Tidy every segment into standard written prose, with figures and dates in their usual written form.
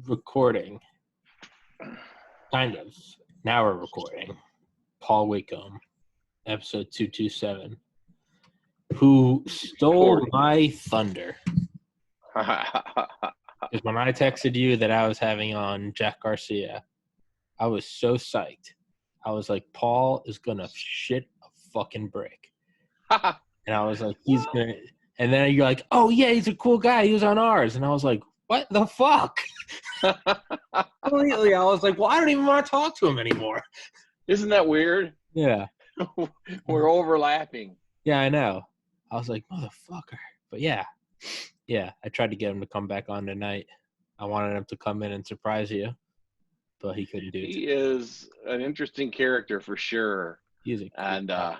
recording. Kind of. Now we're recording. Paul Wickham, episode 227. Who stole my thunder? Because when I texted you that I was having on Jack Garcia, I was so psyched. I was like, Paul is going to shit a fucking brick. And I was like, he's going to – and then you're like, oh, yeah, he's a cool guy. He was on ours. And I was like, what the fuck? Completely. I was like, well, I don't even want to talk to him anymore. Isn't that weird? Yeah. We're overlapping. Yeah, I know. I was like, motherfucker. But yeah, I tried to get him to come back on tonight. I wanted him to come in and surprise you, but he couldn't do it. He is an interesting character for sure. He's a cool guy.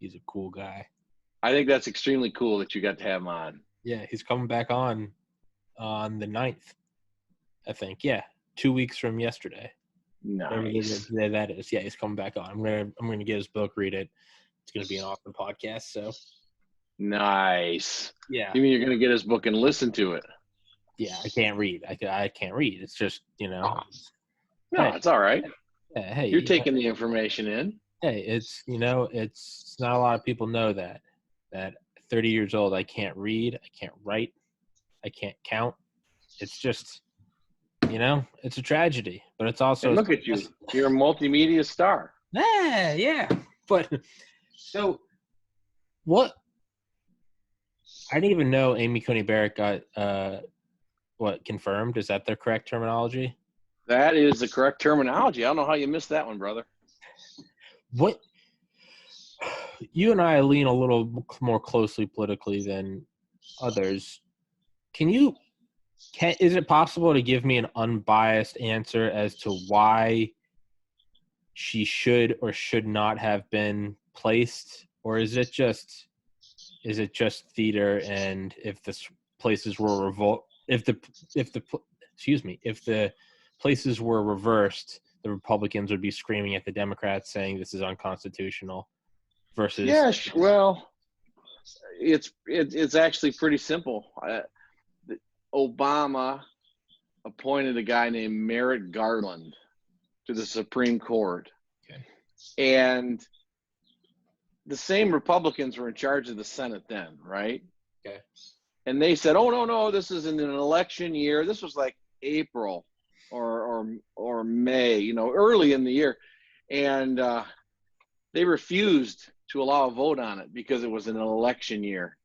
He's a cool guy. I think that's extremely cool that you got to have him on. Yeah, he's coming back on the 9th, I think. Yeah, 2 weeks from yesterday. Nice. Whatever that is. Yeah, he's coming back on. I'm gonna get his book, read it. It's gonna be an awesome podcast. So. Nice. Yeah. You mean you're gonna get his book and listen to it? Yeah, I can't read. I can't read. It's just No, it's all right. Yeah, hey, you're taking the information in. Hey, it's it's not a lot of people know that 30 years old, I can't read, I can't write, I can't count. It's just, it's a tragedy, but it's also. And look at you. You're a multimedia star. Yeah. But so what? I didn't even know Amy Coney Barrett got confirmed. Is that the correct terminology? That is the correct terminology. I don't know how you missed that one, brother. What? You and I lean a little more closely politically than others. Is it possible to give me an unbiased answer as to why she should or should not have been placed? Or is it just theater, and if the places were if the places were reversed, the Republicans would be screaming at the Democrats saying this is unconstitutional versus. Yes, well, it's actually pretty simple. Obama appointed a guy named Merrick Garland to the Supreme Court. Okay. And the same Republicans were in charge of the Senate then, right? Okay. And they said, oh, no, this is in an election year. This was like April or May, early in the year. And they refused to allow a vote on it because it was an election year.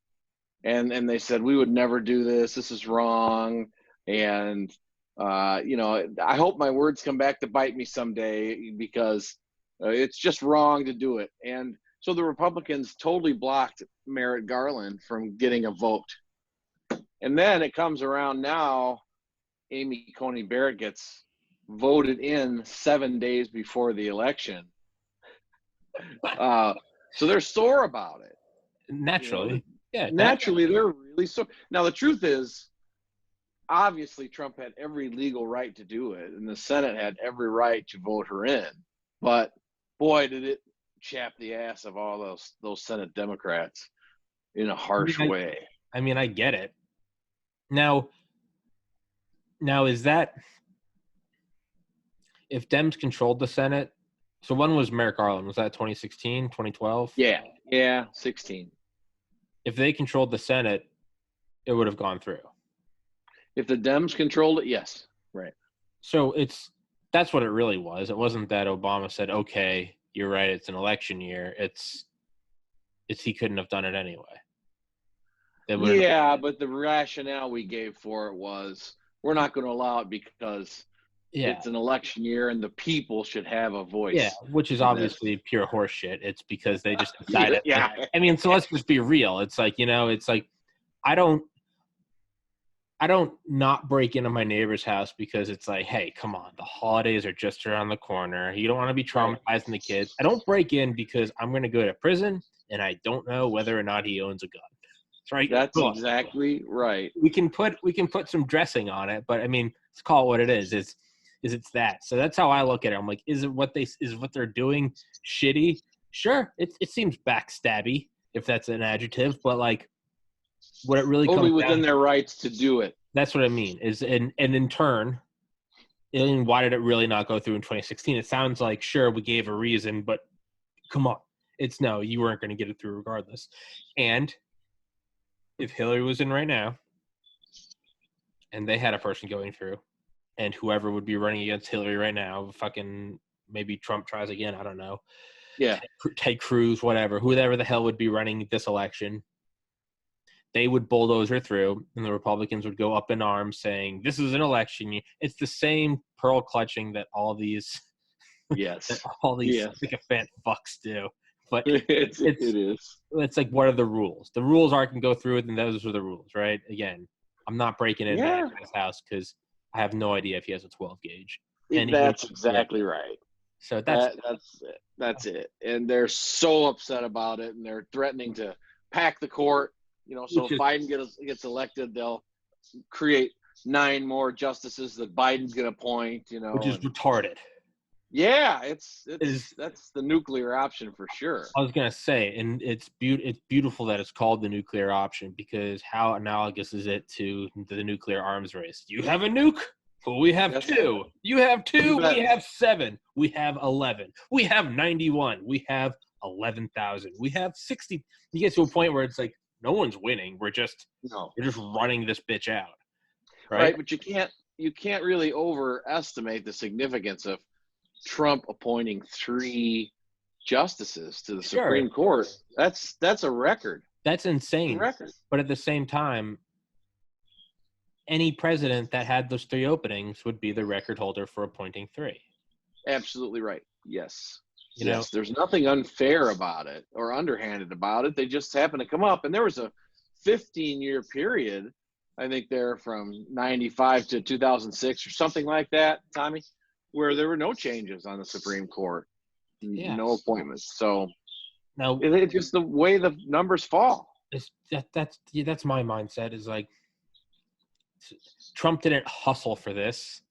And they said, we would never do this. This is wrong. And, I hope my words come back to bite me someday because it's just wrong to do it. And so the Republicans totally blocked Merrick Garland from getting a vote. And then it comes around now, Amy Coney Barrett gets voted in 7 days before the election. So they're sore about it. Naturally. Yeah. Naturally, they're really sore. Now, the truth is, obviously, Trump had every legal right to do it, and the Senate had every right to vote her in. But, boy, did it chap the ass of all those Senate Democrats in a harsh way. I mean, I get it. Now is that if Dems controlled the Senate? So when was Merrick Garland? Was that 2016, 2012? Yeah, 16. If they controlled the Senate, it would have gone through. If the Dems controlled it, yes. Right. So that's what it really was. It wasn't that Obama said, okay, you're right, it's an election year. It's he couldn't have done it anyway. Yeah, but the rationale we gave for it was we're not going to allow it because it's an election year and the people should have a voice. Yeah, which is obviously pure horseshit. It's because they just decided. Yeah. I mean, so let's just be real. It's like, I don't not break into my neighbor's house because it's like, hey, come on, the holidays are just around the corner. You don't want to be traumatizing the kids. I don't break in because I'm going to go to prison and I don't know whether or not he owns a gun. Right? That's exactly right. We can put some dressing on it, but I mean, let's call it what it is. It's that. So that's how I look at it. I'm like, is what they're doing shitty? Sure, it seems backstabby, if that's an adjective, but like, what it really totally comes within down, their rights to do it. That's what I mean. And in turn, And why did it really not go through in 2016? It sounds like, sure, we gave a reason, but come on. It's no, you weren't going to get it through regardless. And if Hillary was in right now and they had a person going through, and whoever would be running against Hillary right now, fucking maybe Trump tries again, I don't know. Yeah. Ted Cruz, whatever, whoever the hell would be running this election, they would bulldoze her through, and the Republicans would go up in arms saying, this is an election. It's the same pearl clutching that all these Yes. sycophant fucks do. But it is. It's like, what are the rules? The rules are I can go through it, and those are the rules, right? Again, I'm not breaking into his house because I have no idea if he has a 12 gauge. And that's exactly right. So that's it. And they're so upset about it, and they're threatening to pack the court. So if Biden gets elected, they'll create 9 more justices that Biden's going to appoint. Which is retarded. Yeah, that's the nuclear option for sure. I was gonna say, and it's beautiful that it's called the nuclear option, because how analogous is it to the nuclear arms race? You have a nuke, well, we have 2. You have 2, we have 7. We have 11. We have 91. We have 11,000. We have 60. You get to a point where it's like no one's winning. We're just running this bitch out, right? But you can't really overestimate the significance of Trump appointing 3 justices to the Supreme Court. That's a record. That's insane. Record. But at the same time, any president that had those 3 openings would be the record holder for appointing 3. Absolutely right. Yes. There's nothing unfair about it or underhanded about it. They just happen to come up. And there was a 15-year period, I think there from 95 to 2006 or something like that, Tommy, where there were no changes on the Supreme Court, no appointments. So now it's just the way the numbers fall. That's my mindset. Is like Trump didn't hustle for this.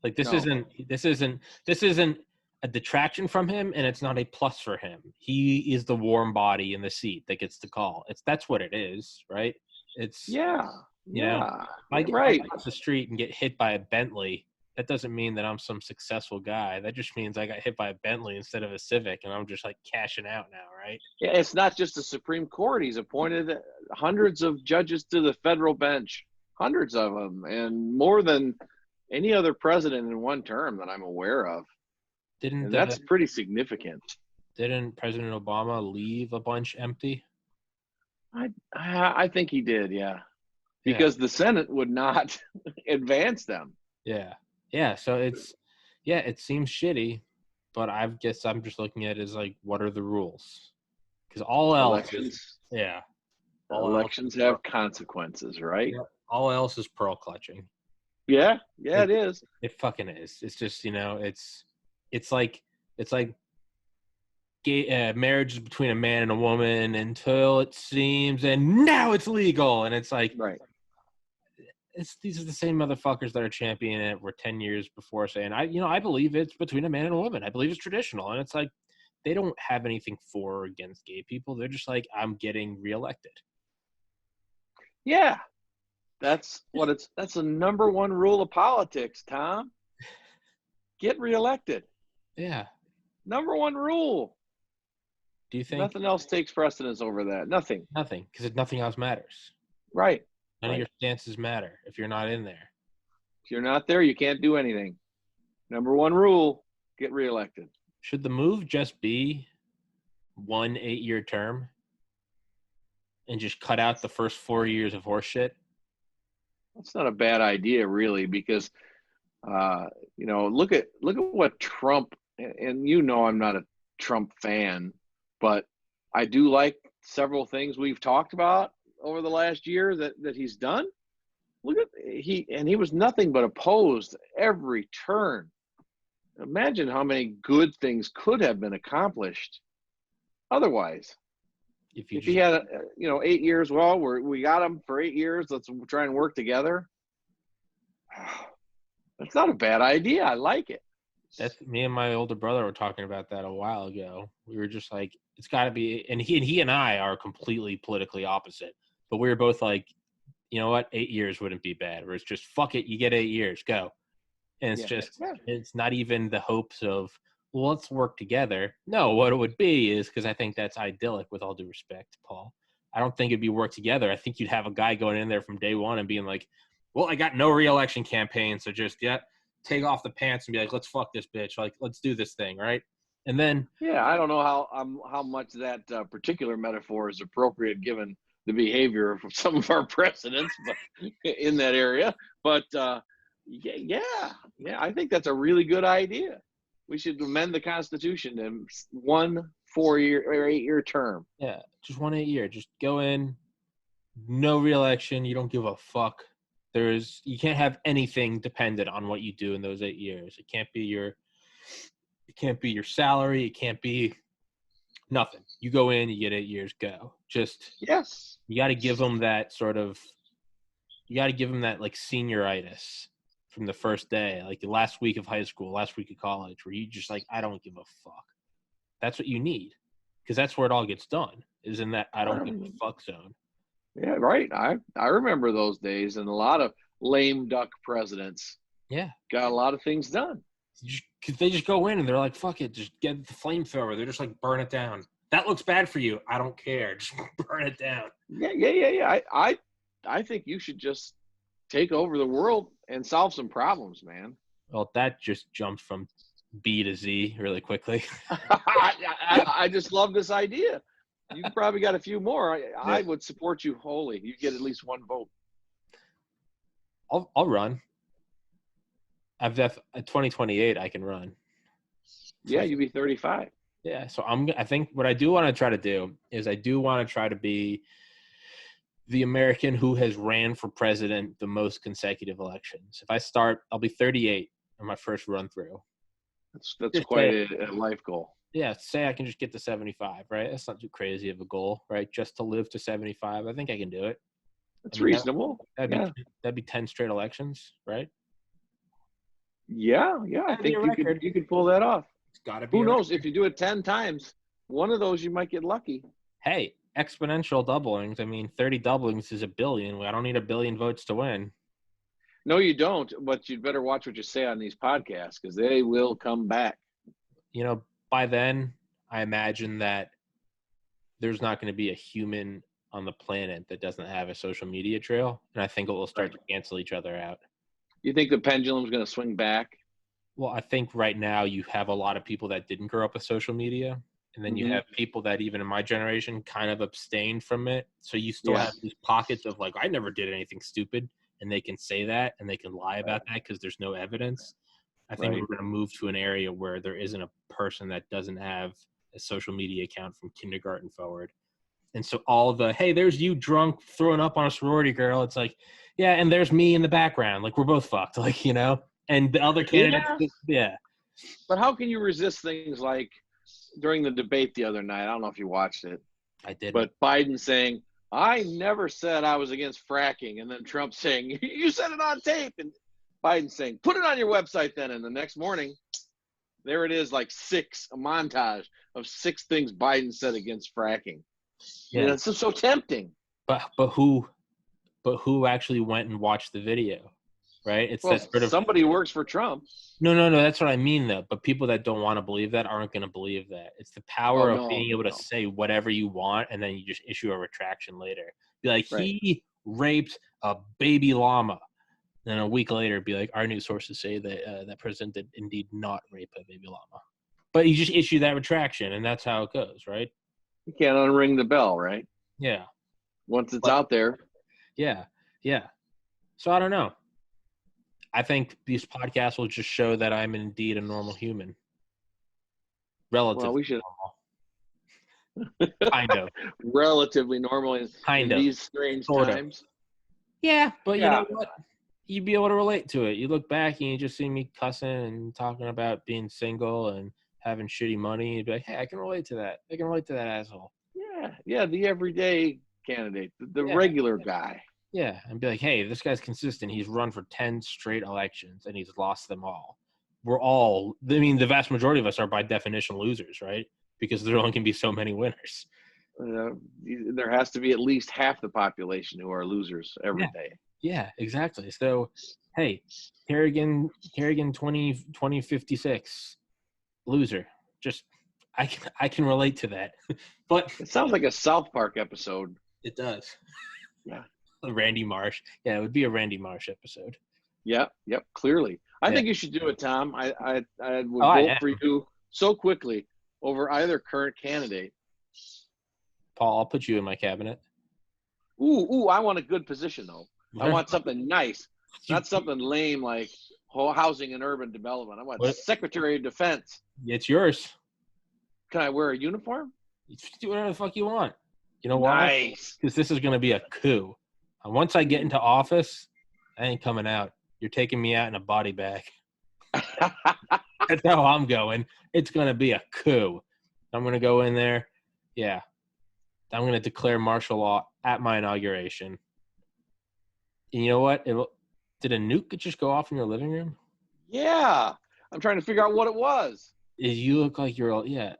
Like this isn't a detraction from him, and it's not a plus for him. He is the warm body in the seat that gets the call. That's what it is, right? It's I get off the street and get hit by a Bentley. That doesn't mean that I'm some successful guy. That just means I got hit by a Bentley instead of a Civic, and I'm just like cashing out now, right? Yeah, it's not just the Supreme Court. He's appointed hundreds of judges to the federal bench, hundreds of them, and more than any other president in one term that I'm aware of. That's pretty significant. Didn't President Obama leave a bunch empty? I think he did, because the Senate would not advance them. Yeah, so it seems shitty, but I guess I'm just looking at it as like, what are the rules? Because all else elections have consequences, right? Yeah, all else is pearl clutching. Yeah, it is. It fucking is. It's just it's like gay, marriage is between a man and a woman until it seems, and now it's legal, and it's like right. These are the same motherfuckers that are championing it were 10 years before saying, I believe it's between a man and a woman. I believe it's traditional. And it's like, they don't have anything for or against gay people. They're just like, I'm getting reelected. Yeah. That's the number one rule of politics, Tom. Get reelected. Yeah. Number one rule. Do you think nothing else takes precedence over that? Nothing. Because nothing else matters. Right. None of your stances matter if you're not in there. If you're not there, you can't do anything. Number one rule, get reelected. Should the move just be 1 8-year term and just cut out the first 4 years of horseshit? That's not a bad idea, really, because, look at what Trump, and I'm not a Trump fan, but I do like several things we've talked about over the last year that he's done. He was nothing but opposed every turn. Imagine how many good things could have been accomplished otherwise. If he had 8 years, well, we got him for 8 years. Let's try and work together. That's not a bad idea. I like it. That's me and my older brother were talking about that a while ago. We were just like, it's got to be, and he and I are completely politically opposite, but we were both like, you know what, 8 years wouldn't be bad. Where it's just fuck it, you get 8 years, go. And it's Yeah. just, Yeah. it's not even the hopes of, well, let's work together. No, what it would be is, because I think that's idyllic, with all due respect, Paul. I don't think it'd be work together. I think you'd have a guy going in there from day one and being like, well, I got no re-election campaign, so just take off the pants and be like, let's fuck this bitch. Like, let's do this thing, right? And then, Yeah, I don't know how much that particular metaphor is appropriate given the behavior of some of our presidents, but in that area. But yeah, I think that's a really good idea. We should amend the Constitution to 1 4-year or 8-year term. yeah, just 1 8 year. Just go in, no re-election. You don't give a fuck. You can't have anything dependent on what you do in those 8 years. It can't be your salary. It can't be nothing. You go in, you get 8 years, go. Just, Yes. you got to give them that like senioritis from the first day, like the last week of high school, last week of college, where you just like, I don't give a fuck. That's what you need, because that's where it all gets done, is in that I don't give a fuck zone. Yeah, right. I remember those days, and a lot of lame duck presidents Yeah. got a lot of things done. Because they just go in and they're like, fuck it, just get the flamethrower. They're just like, burn it down. That looks bad for you. I don't care. Just burn it down. Yeah. I think you should just take over the world and solve some problems, man. Well, that just jumped from B to Z really quickly. I just love this idea. You probably got a few more. I would support you wholly. You get at least one vote. I'll run. At 2028, I can run. Yeah, you'd be 35. Yeah, so I think what I do want to try to do is I do want to try to be the American who has ran for president the most consecutive elections. If I start, I'll be 38 on my first run through. That's quite a life goal. Yeah, say I can just get to 75, right? That's not too crazy of a goal, right? Just to live to 75, I think I can do it. That's reasonable. That'd be 10 straight elections, right? Yeah. I think you could pull that off. It's got to be. Who knows? If you do it 10 times, one of those you might get lucky. Hey, exponential doublings. I mean, 30 doublings is 1 billion. I don't need 1 billion votes to win. No, you don't. But you'd better watch what you say on these podcasts, because they will come back. By then, I imagine that there's not going to be a human on the planet that doesn't have a social media trail, and I think it will start to cancel each other out. You think the pendulum's going to swing back? Well, I think right now you have a lot of people that didn't grow up with social media, and then you have people that even in my generation kind of abstained from it. So you still have these pockets of like, I never did anything stupid, and they can say that and they can lie about that because there's no evidence. I think we're going to move to an area where there isn't a person that doesn't have a social media account from kindergarten forward. And so all the, hey, there's you drunk throwing up on a sorority girl. It's like, yeah, and there's me in the background. Like, we're both fucked, like, and the other candidates, But how can you resist things like during the debate the other night? I don't know if you watched it. I did. But Biden saying, I never said I was against fracking. And then Trump saying, you said it on tape. And Biden saying, put it on your website then. And the next morning, there it is, like a montage of 6 things Biden said against fracking. Yeah, it's so tempting. But who actually went and watched the video, right? It's that sort of somebody who works for Trump. No. That's what I mean, though. But people that don't want to believe that aren't going to believe that. It's the power of being able to say whatever you want, and then you just issue a retraction later. Be like, he raped a baby llama. Then a week later, be like, our news sources say that that president did indeed not rape a baby llama. But you just issue that retraction, and that's how it goes, right? You can't unring the bell, right? Yeah. Once it's out there. Yeah. So I don't know. I think these podcasts will just show that I'm indeed a normal human. Relatively normal. Kind of. Relatively normal in these strange times. Yeah, but you know what? You'd be able to relate to it. You look back and you just see me cussing and talking about being single and having shitty money. You'd be like, hey, I can relate to that. I can relate to that asshole. Yeah, the everyday candidate, the regular guy. Yeah, and be like, hey, this guy's consistent. He's run for 10 straight elections, and he's lost them all. The vast majority of us are by definition losers, right? Because there only can be so many winners. There has to be at least half the population who are losers every day. Yeah, exactly. So, hey, Kerrigan 2056, loser. Just I can relate to that. But It sounds like a South Park episode. it does. Yeah. Randy Marsh. Yeah, it would be a Randy Marsh episode. Yep. Clearly, I Yeah. think you should do it, Tom. I Oh, would I vote am. for you so quickly over either current candidate. Paul, I'll put you in my cabinet. Ooh, I want a good position though. I want something nice, not something lame like housing and urban development. I want Secretary of Defense. It's yours. Can I wear a uniform? You do whatever the fuck you want. You know why? Nice. Because this is going to be a coup. And once I get into office, I ain't coming out. You're taking me out in a body bag. That's how I'm going. It's going to be a coup. I'm going to go in there. Yeah. I'm going to declare martial law at my inauguration. And you know what? Did a nuke just go off in your living room? Yeah. I'm trying to figure out what it was. You look like you're all, yeah.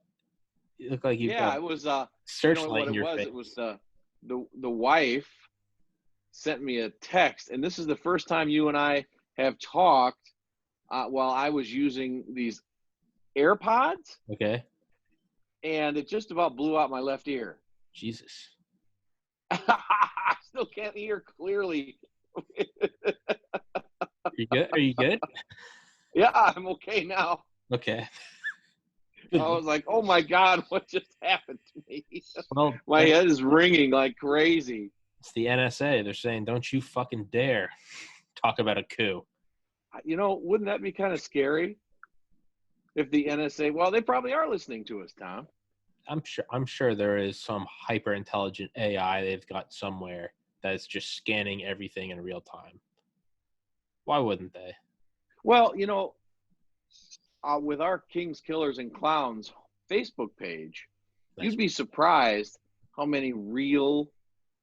You look like you've got it was searchlight in your face. It was the wife sent me a text, and this is the first time you and I have talked while I was using these AirPods. Okay. And it just about blew out my left ear. Jesus. I still can't hear clearly. You good? Are you good? Yeah, I'm okay now. Okay. I was like, oh my God, what just happened to me? Well, my head is ringing like crazy. It's the NSA. They're saying, don't you fucking dare talk about a coup. You know, wouldn't that be kind of scary? If the NSA, well, they probably are listening to us, Tom. I'm sure there is some hyper intelligent AI they've got somewhere that's just scanning everything in real time. Why wouldn't they? Well, you know, with our Kings, Killers, and Clowns Facebook page, Nice. You'd be surprised how many real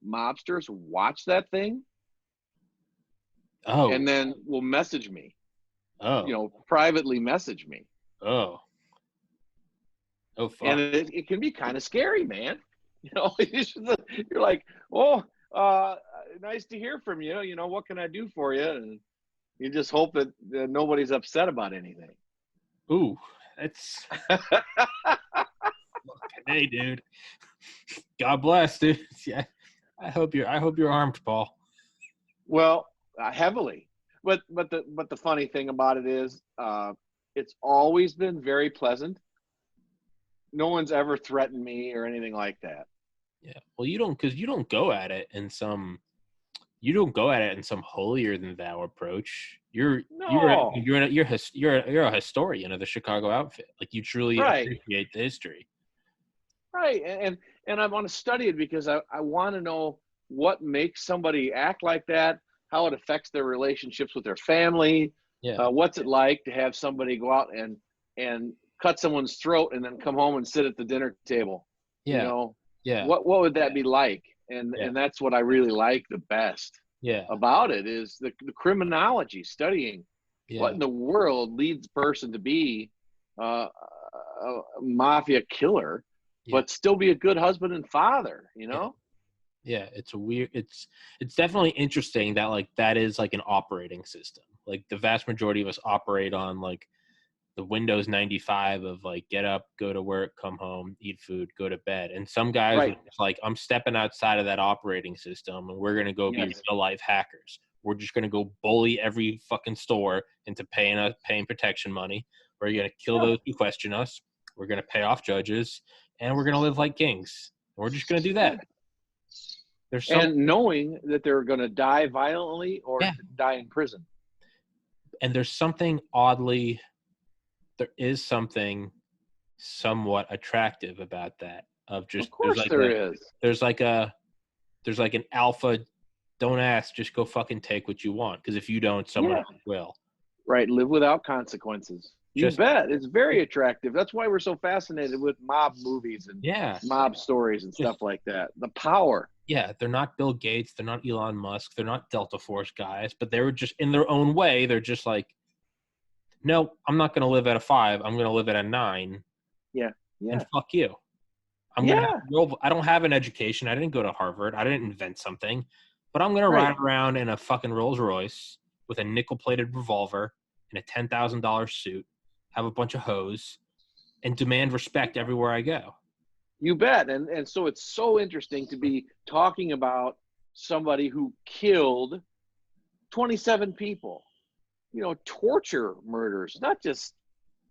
mobsters watch that thing. Oh. And then will message me. Oh. You know, privately message me. Oh. Oh, fuck. And it can be kind of scary, man. You know, you're like, oh, nice to hear from you. You know, what can I do for you? And you just hope that nobody's upset about anything. Ooh, that's. Hey, dude. God bless, dude. Yeah, I hope you're armed, Paul. Well, heavily. But the funny thing about it is, it's always been very pleasant. No one's ever threatened me or anything like that. Yeah. Well, you don't go at it in some holier than thou approach. You're a historian of the Chicago outfit. Like, you truly appreciate the history. Right. And I want to study it because I want to know what makes somebody act like that, how it affects their relationships with their family. Yeah. What's it like to have somebody go out and cut someone's throat and then come home and sit at the dinner table? Yeah. You know, yeah. What would that be like? And that's what I really like the best about it is the criminology, studying what in the world leads a person to be a mafia killer, but still be a good husband and father, you know? Yeah, it's definitely interesting that, like, that is like an operating system. Like, the vast majority of us operate on like the Windows 95 of like, get up, go to work, come home, eat food, go to bed. And some guys are just like, I'm stepping outside of that operating system and we're going to go be real life hackers. We're just going to go bully every fucking store into paying protection money. We're going to kill those who question us. We're going to pay off judges, and we're going to live like kings. We're just going to do that. And knowing that they're going to die violently or die in prison. And there is something somewhat attractive about that. Of course there is. There's like an alpha, don't ask, just go fucking take what you want. Because if you don't, someone else will. Right, live without consequences. You bet. It's very attractive. That's why we're so fascinated with mob movies and mob stories and stuff like that. The power. Yeah, they're not Bill Gates. They're not Elon Musk. They're not Delta Force guys. But they were just, in their own way, they're just like, no, I'm not going to live at a 5. I'm going to live at a 9. Yeah. And fuck you. I don't have an education. I didn't go to Harvard. I didn't invent something. But I'm gonna Right. ride around in a fucking Rolls Royce with a nickel-plated revolver and a $10,000 suit, have a bunch of hoes, and demand respect everywhere I go. You bet. And so it's so interesting to be talking about somebody who killed 27 people, torture murders, not just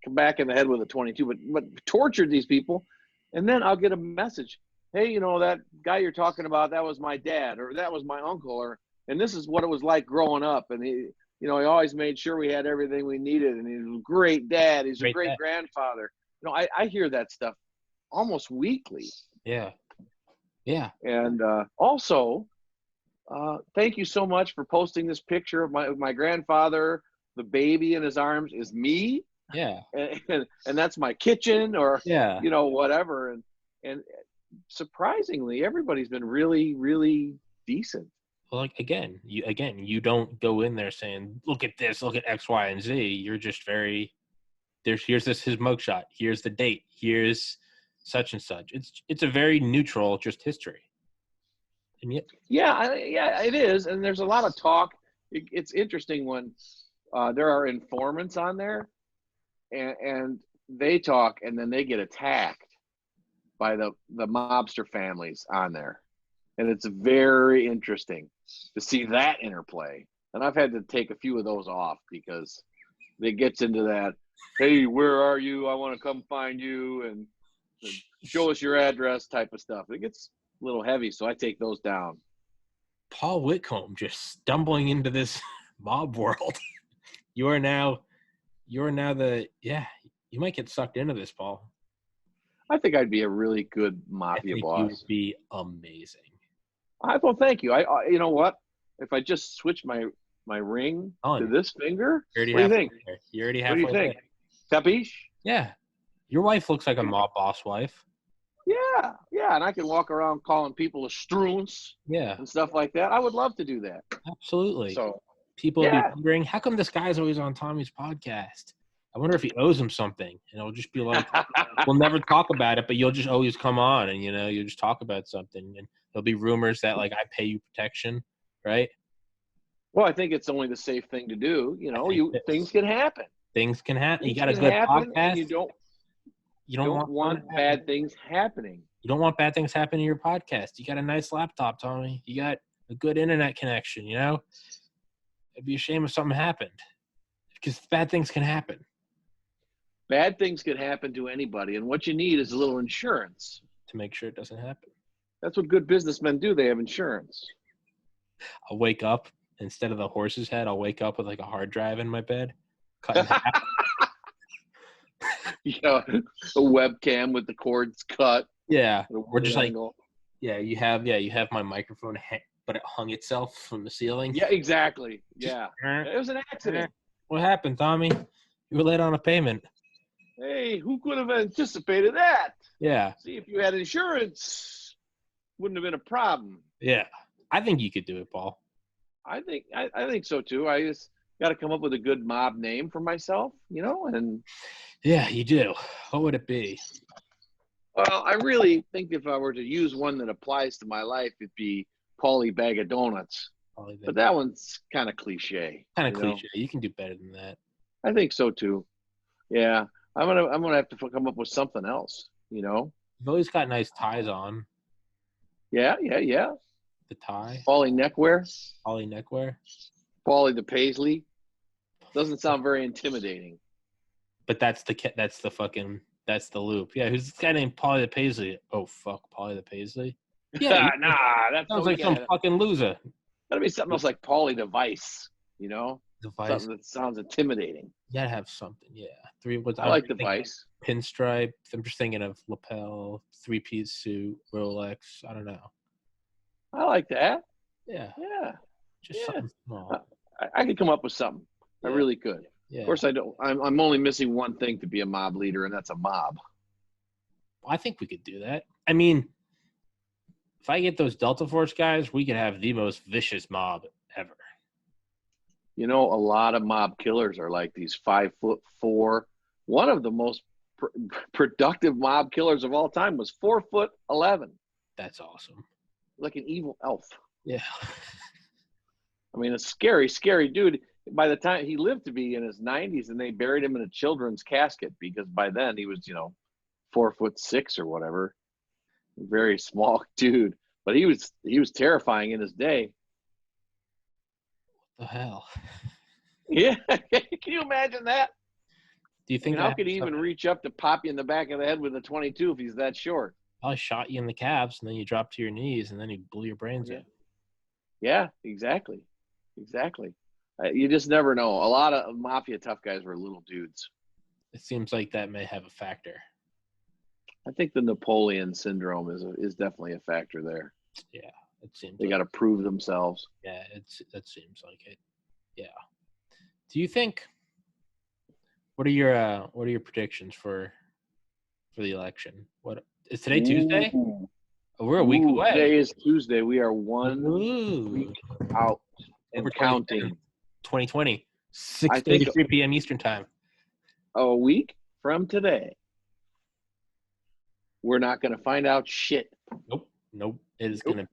come back in the head with a 22, but tortured these people. And then I'll get a message. Hey, that guy you're talking about, that was my dad, or that was my uncle, and this is what it was like growing up. And he always made sure we had everything we needed. And he was a great dad. He's a great grandfather. I hear that stuff almost weekly. Yeah. Yeah. And also, thank you so much for posting this picture of my grandfather. The baby in his arms is me. Yeah. And that's my kitchen, or Yeah. whatever. And surprisingly, everybody's been really, really decent. Well, like you don't go in there saying, "Look at this, look at X, Y, and Z." You're just very here's his mugshot. Here's the date. Here's such and such. It's a very neutral, just history. And yet, yeah, it is. And there's a lot of talk. It's interesting when there are informants on there, and they talk, and then they get attacked by the mobster families on there. And it's very interesting to see that interplay. And I've had to take a few of those off because it gets into that, hey, where are you? I want to come find you, and show us your address type of stuff. It gets a little heavy, so I take those down. Paul Whitcomb just stumbling into this mob world. You are now you might get sucked into this, Paul. I think I'd be a really good mafia boss. You would be amazing. Well, thank you. I you know what? If I just switch my ring to this finger, what do you think? You're already halfway. What do you think? Capiche? Yeah. Your wife looks like a mob boss wife. Yeah, and I can walk around calling people a struns, and stuff like that. I would love to do that. Absolutely. So people will be wondering, how come this guy's always on Tommy's podcast? I wonder if he owes him something. And it'll just be like, we'll never talk about it, but you'll just always come on, and you'll just talk about something, and there'll be rumors that like I pay you protection, right? Well, I think it's only the safe thing to do. Things can happen. Things can happen. You got a good podcast. You don't want bad things happening. You don't want bad things happening to your podcast. You got a nice laptop, Tommy. You got a good internet connection, It'd be a shame if something happened, because bad things can happen. Bad things can happen to anybody, and what you need is a little insurance to make sure it doesn't happen. That's what good businessmen do. They have insurance. I'll wake up, instead of the horse's head, I'll wake up with like a hard drive in my bed, cut in half. A webcam with the cords cut. Yeah, we're just angle. You have my microphone, but it hung itself from the ceiling. Yeah, exactly. Yeah, it was an accident. What happened, Tommy? You were late on a payment. Hey, who could have anticipated that? Yeah. See, if you had insurance, wouldn't have been a problem. Yeah, I think you could do it, Paul. I think so too. I just got to come up with a good mob name for myself, and. Yeah, you do. What would it be? Well, I really think if I were to use one that applies to my life, it'd be Paulie Bag of Donuts. But that one's kind of cliche. Cliche. You can do better than that. I think so too. Yeah, I'm gonna have to come up with something else. You've always got nice ties on. Yeah. The tie. Paulie neckwear. Paulie the Paisley. Doesn't sound very intimidating. But that's the loop. Yeah, who's this guy named Paulie the Paisley? Oh fuck, Paulie the Paisley. Yeah, that sounds like some fucking loser. Gotta be something else like Paulie the Vice. Device. Something that sounds intimidating. You gotta have something. Yeah, I like the Vice. Pinstripe. I'm just thinking of lapel, 3-piece suit, Rolex. I don't know. I like that. Yeah. Just something small. I could come up with something. Yeah. I really could. Yeah. Of course, I don't. I'm only missing one thing to be a mob leader, and that's a mob. I think we could do that. I mean, if I get those Delta Force guys, we could have the most vicious mob ever. A lot of mob killers are like these 5'4". One of the most productive mob killers of all time was 4'11". That's awesome. Like an evil elf. Yeah. I mean, a scary, scary dude. By the time he lived to be in his 90s, and they buried him in a children's casket because by then he was, 4'6" or whatever, very small dude. But he was terrifying in his day. What the hell? Yeah, can you imagine that? Do you think how could he even reach up to pop you in the back of the head with a 22 if he's that short? Probably shot you in the calves, and then you drop to your knees, and then he blew your brains out. Yeah, exactly. You just never know. A lot of mafia tough guys were little dudes. It seems like that may have a factor. I think the Napoleon syndrome is definitely a factor there. Yeah, it seems they got to prove themselves. Yeah, that seems like it. Yeah. Do you think? What are your predictions for the election? What is today? Tuesday? Oh, we're a week away. Today is Tuesday. We are 1 week out and counting. 2020, 6:33 p.m. Eastern time. A week from today, we're not going to find out shit. Nope. It is going to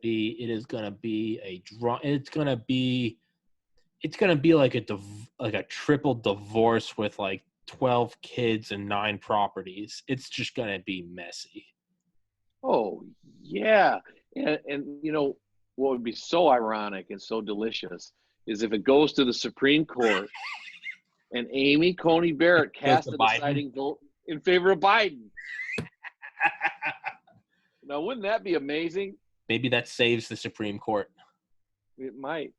be a draw. It's going to be like a triple divorce with like 12 kids and 9 properties. It's just going to be messy. Oh, yeah. And what would be so ironic and so delicious is if it goes to the Supreme Court and Amy Coney Barrett cast a deciding vote in favor of Biden. Now, wouldn't that be amazing? Maybe that saves the Supreme Court. It might.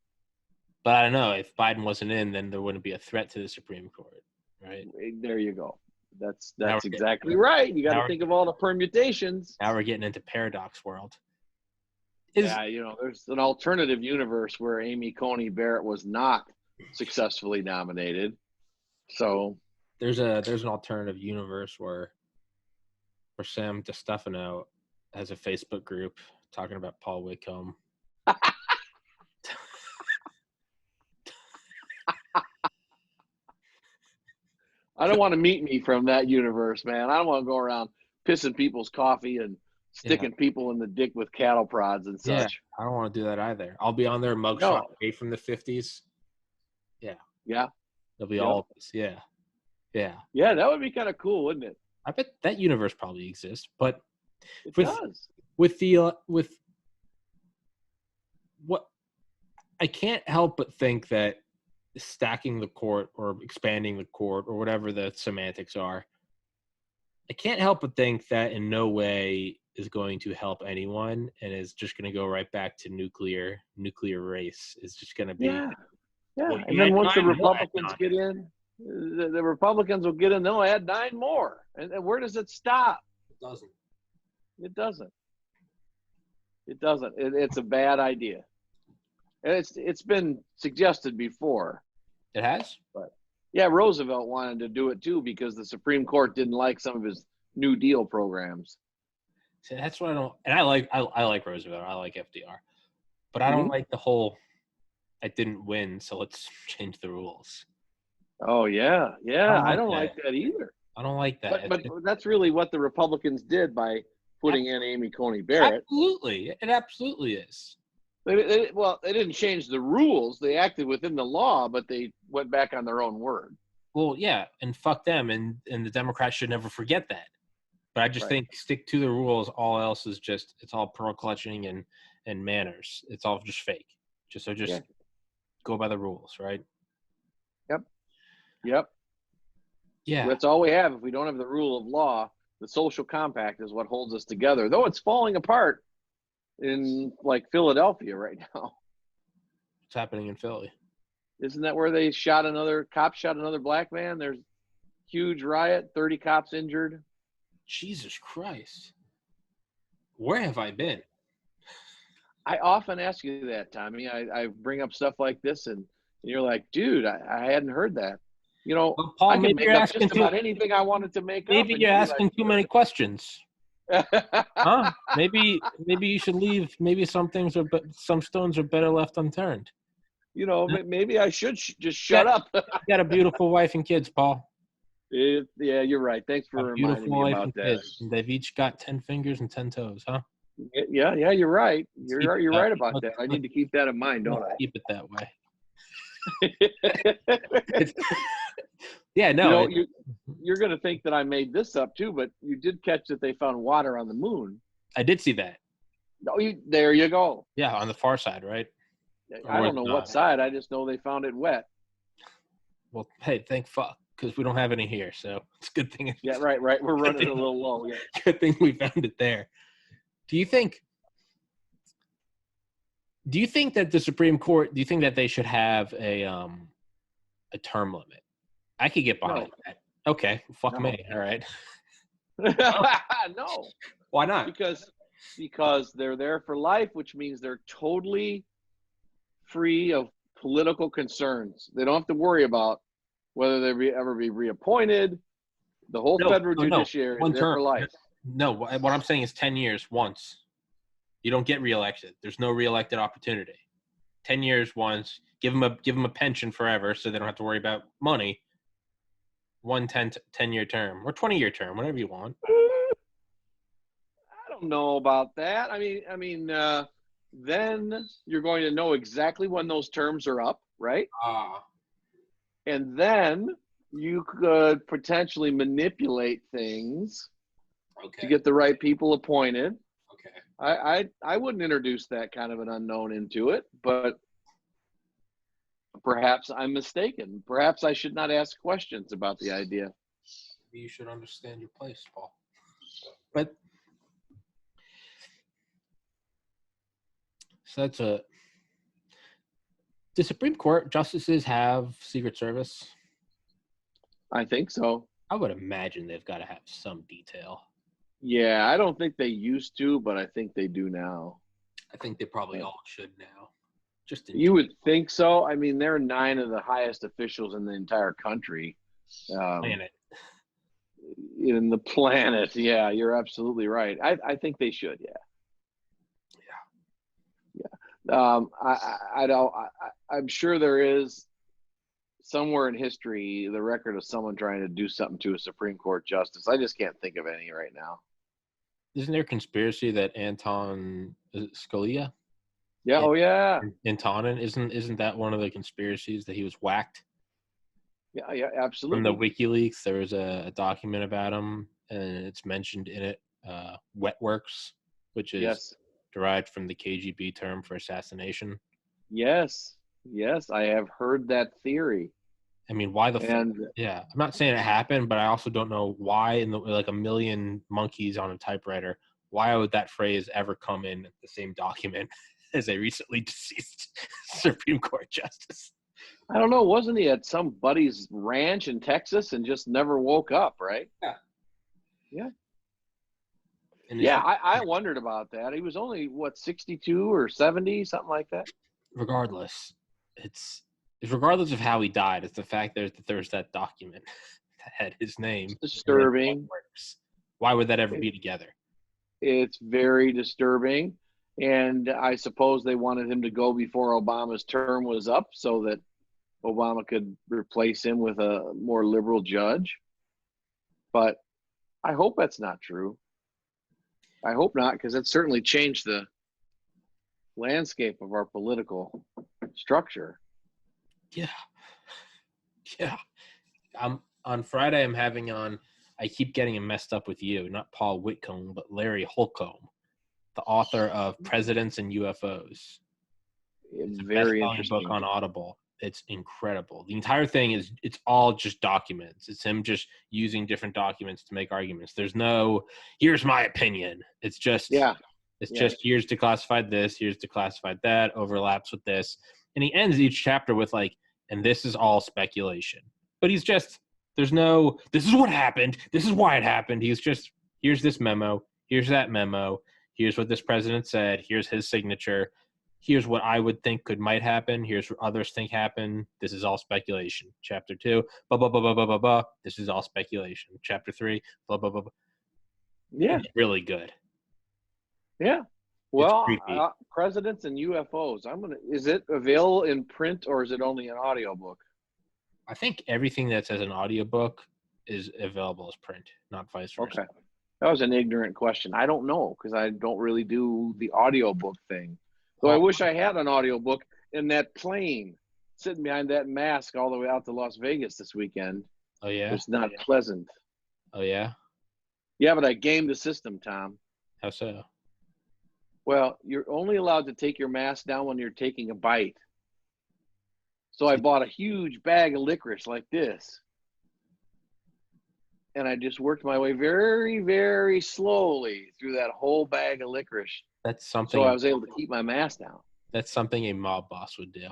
But I don't know. If Biden wasn't in, then there wouldn't be a threat to the Supreme Court, right? There you go. That's exactly right. You got to think of all the permutations. Now we're getting into paradox world. There's an alternative universe where Amy Coney Barrett was not successfully nominated. So there's an alternative universe where Sam DiStefano has a Facebook group talking about Paul Whitcomb. I don't want to meet me from that universe, man. I don't want to go around pissing people's coffee and sticking people in the dick with cattle prods and such. Yeah, I don't want to do that either. I'll be on their mugshot away from the 50s. Yeah. Yeah. They'll be all of us. Yeah. Yeah. Yeah, that would be kind of cool, wouldn't it? I bet that universe probably exists, but it does. With what I can't help but think that stacking the court or expanding the court or whatever the semantics are, I can't help but think that in no way is going to help anyone and is just going to go right back to nuclear race. It's just going to be yeah. And then once the Republicans get in, the Republicans will get in. They'll add 9 more, and where does it stop? It doesn't. It's a bad idea. And it's been suggested before. It has? But yeah, Roosevelt wanted to do it too because the Supreme Court didn't like some of his New Deal programs. See, that's what I don't. And I like Roosevelt. I like FDR, but I don't like the whole. I didn't win, so let's change the rules. Oh yeah. I don't like that either. I don't like that. But that's really what the Republicans did by putting in Amy Coney Barrett. Absolutely, it absolutely is. They didn't change the rules. They acted within the law, but they went back on their own word. Well, yeah, and fuck them, and the Democrats should never forget that. But I just think stick to the rules. All else is it's all pearl clutching and manners. It's all just fake. Just go by the rules, right? Yep. Yeah. That's all we have. If we don't have the rule of law, the social compact is what holds us together. Though it's falling apart in like Philadelphia right now. What's happening in Philly? Isn't that where they shot another black man? There's huge riot, 30 cops injured. Jesus Christ. Where have I been? I often ask you that, Tommy. I bring up stuff like this and you're like, dude, I hadn't heard that. Well, Paul, I can make up just about anything I wanted to make up. Maybe you're asking too many questions. Huh? Maybe you should leave. Maybe some stones are better left unturned. Maybe I should just shut up. You got a beautiful wife and kids, Paul. Yeah, you're right. Thanks for reminding me about that. Kids. They've each got 10 fingers and 10 toes, huh? Yeah, you're right. You're right about that. I need to keep that in mind, don't I? Keep it that way. Yeah, no. You're going to think that I made this up too, but you did catch that they found water on the moon. I did see that. Oh, there you go. Yeah, on the far side, right? I don't know what side. I just know they found it wet. Well, hey, thank fuck, because we don't have any here, so it's a good thing. Yeah, right. We're running a little low. Yeah. Good thing we found it there. Do you think that the Supreme Court? Do you think that they should have a term limit? I could get behind that. Okay, fuck me. All right. No. Why not? Because they're there for life, which means they're totally free of political concerns. They don't have to worry about whether they ever be reappointed. The whole federal judiciary is there for life. No, what I'm saying is 10 years once. You don't get reelected. There's no reelected opportunity. 10 years once. Give them a pension forever, so they don't have to worry about money. 10-year term or 20-year term, whatever you want. I don't know about that. I mean, then you're going to know exactly when those terms are up, right? And then you could potentially manipulate things to get the right people appointed. Okay. I wouldn't introduce that kind of an unknown into it, but perhaps I'm mistaken. Perhaps I should not ask questions about the idea. You should understand your place, Paul. But so that's do Supreme Court justices have Secret Service? I think so. I would imagine they've got to have some detail. Yeah, I don't think they used to, but I think they do now. I think they probably all should now. You would think so. I mean, they're 9 of the highest officials in the entire country. Planet. In the planet. Yeah, you're absolutely right. I think they should. Yeah. I'm sure there is somewhere in history the record of someone trying to do something to a Supreme Court justice. I just can't think of any right now. Isn't there a conspiracy that Anton Scalia? Yeah. Oh yeah. Antonin, isn't that one of the conspiracies that he was whacked? Yeah, absolutely. From the WikiLeaks, there was a document about him, and it's mentioned in it, wet works, which is derived from the KGB term for assassination. Yes, I have heard that theory. I mean, why yeah, I'm not saying it happened, but I also don't know why in like a million monkeys on a typewriter, why would that phrase ever come in the same document as a recently deceased Supreme Court justice? I don't know. Wasn't he at some buddy's ranch in Texas and just never woke up, right? Yeah. Yeah, I wondered about that. He was only, 62 or 70, something like that? Regardless, it's regardless of how he died, it's the fact that there's that document that had his name. It's disturbing. Why would that ever be together? It's very disturbing. And I suppose they wanted him to go before Obama's term was up so that Obama could replace him with a more liberal judge. But I hope that's not true. I hope not, because it certainly changed the landscape of our political structure. Yeah. On Friday, I'm having on, I keep getting him messed up with you, not Paul Whitcomb, but Larry Holcomb, the author of Presidents and UFOs. It's a very interesting book on Audible. It's incredible. The entire thing it's all just documents. It's him just using different documents to make arguments. There's no, here's my opinion. It's just, just here's declassified this, here's declassified that, overlaps with this. And he ends each chapter with like, and this is all speculation. But he's just, there's no, this is what happened. This is why it happened. He's just, here's this memo. Here's that memo. Here's what this president said. Here's his signature. Here's what I would think might happen. Here's what others think happened. This is all speculation. Chapter 2, blah, blah, blah, blah, blah, blah, blah. This is all speculation. Chapter 3, blah, blah, blah, blah. Yeah. It's really good. Yeah. Well, Presidents and UFOs. Is it available in print or is it only an audiobook? I think everything that says an audiobook is available as print, not vice versa. Okay. That was an ignorant question. I don't know because I don't really do the audiobook thing. So I wish I had an audiobook in that plane. sitting behind that mask all the way out to Las Vegas this weekend Oh yeah. was not pleasant. Oh yeah. Yeah, but I gamed the system, Tom. How so? Well, you're only allowed to take your mask down when you're taking a bite. So I bought a huge bag of licorice like this. And I just worked my way very, very slowly through that whole bag of licorice. That's something. So I was able to keep my mask down. That's something a mob boss would do.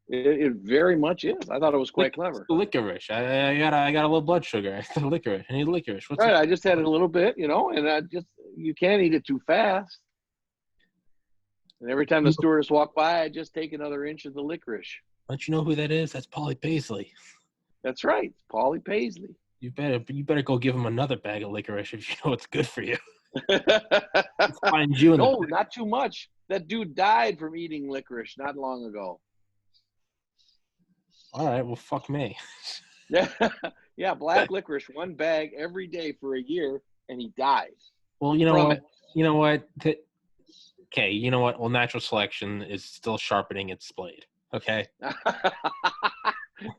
It very much is. I thought it was quite clever. Licorice. I got a low blood sugar. I licorice. I need licorice. What's right? I just had it a little bit, and you can't eat it too fast. And every time the stewardess walked by, I just take another inch of the licorice. Don't you know who that is? That's Paulie Paisley. That's right, it's Paulie Paisley. You better go give him another bag of licorice if you know it's good for you. Find you. No, not too much. That dude died from eating licorice not long ago. All right, well, fuck me. Yeah, black licorice, one bag every day for a year, and he died. Well, you know what? You know what? Okay, you know what? Well, natural selection is still sharpening its blade. Okay.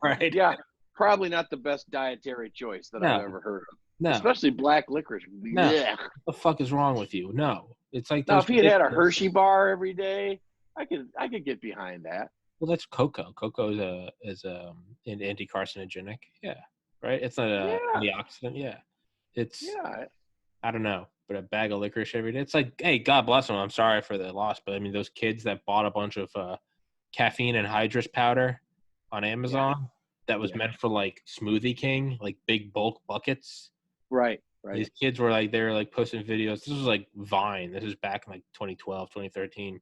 Right. Yeah, probably not the best dietary choice that I've ever heard of. No. Especially black licorice. No. Yeah. What the fuck is wrong with you? No. It's like now, if he had a Hershey bar every day, I could get behind that. Well, that's cocoa. Cocoa is an anti-carcinogenic. Yeah. Right? It's not an antioxidant. Yeah. It's I don't know, but a bag of licorice every day. It's like, hey, God bless them. I'm sorry for the loss, but I mean, those kids that bought a bunch of caffeine and hydrous powder on Amazon that was meant for like Smoothie King, like big bulk buckets. Right. These kids were like, they were like posting videos. This was like Vine. This is back in like 2012, 2013.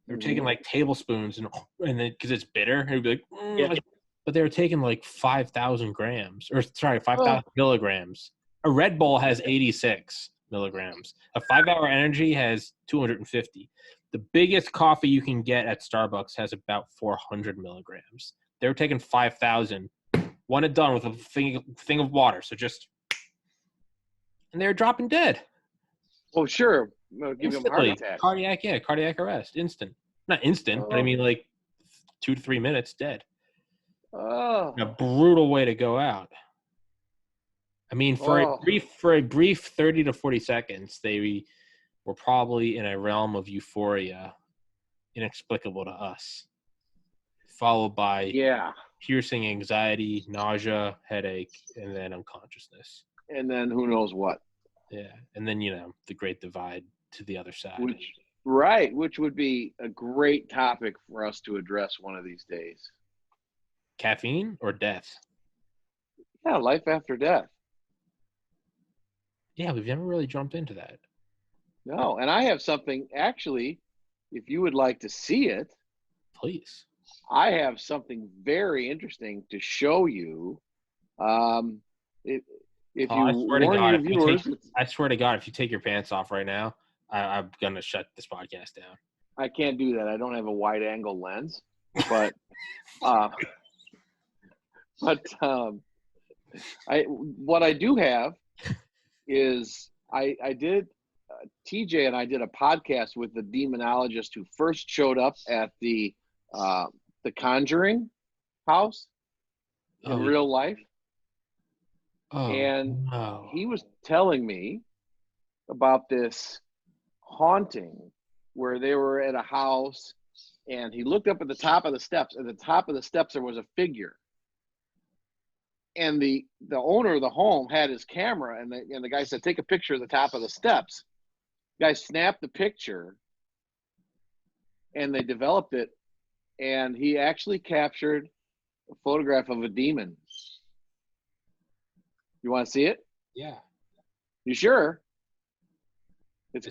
They were taking like tablespoons and then because it's bitter, it would be like, but they were taking like 5,000 grams, or sorry, 5,000 milligrams. A Red Bull has 86 milligrams. A 5-Hour Energy has 250. The biggest coffee you can get at Starbucks has about 400 milligrams. They were taking 5,000, one and done with a thing of water. So just, and they were dropping dead. Oh, sure. Give them a heart attack. Cardiac arrest. Instant. Not instant, but I mean like 2 to 3 minutes dead. Oh. A brutal way to go out. I mean, for a brief 30 to 40 seconds, they were probably in a realm of euphoria, inexplicable to us, followed by piercing anxiety, nausea, headache, and then unconsciousness. And then who knows what. Yeah, and then, the great divide to the other side. Which would be a great topic for us to address one of these days. Caffeine or death? Yeah, life after death. Yeah, we've never really jumped into that. No, and I have something, actually, if you would like to see it. Please. I have something very interesting to show you. If you warn your viewers. I swear to God, if you take your pants off right now, I'm going to shut this podcast down. I can't do that. I don't have a wide angle lens, but what I do have is I did TJ and I did a podcast with the demonologist who first showed up at the Conjuring house in real life. And he was telling me about this haunting where they were at a house and he looked up at the top of the steps. At the top of the steps, there was a figure. And the owner of the home had his camera and the guy said, take a picture of the top of the steps. The guy snapped the picture and they developed it. And he actually captured a photograph of a demon. You want to see it? Yeah. You sure? It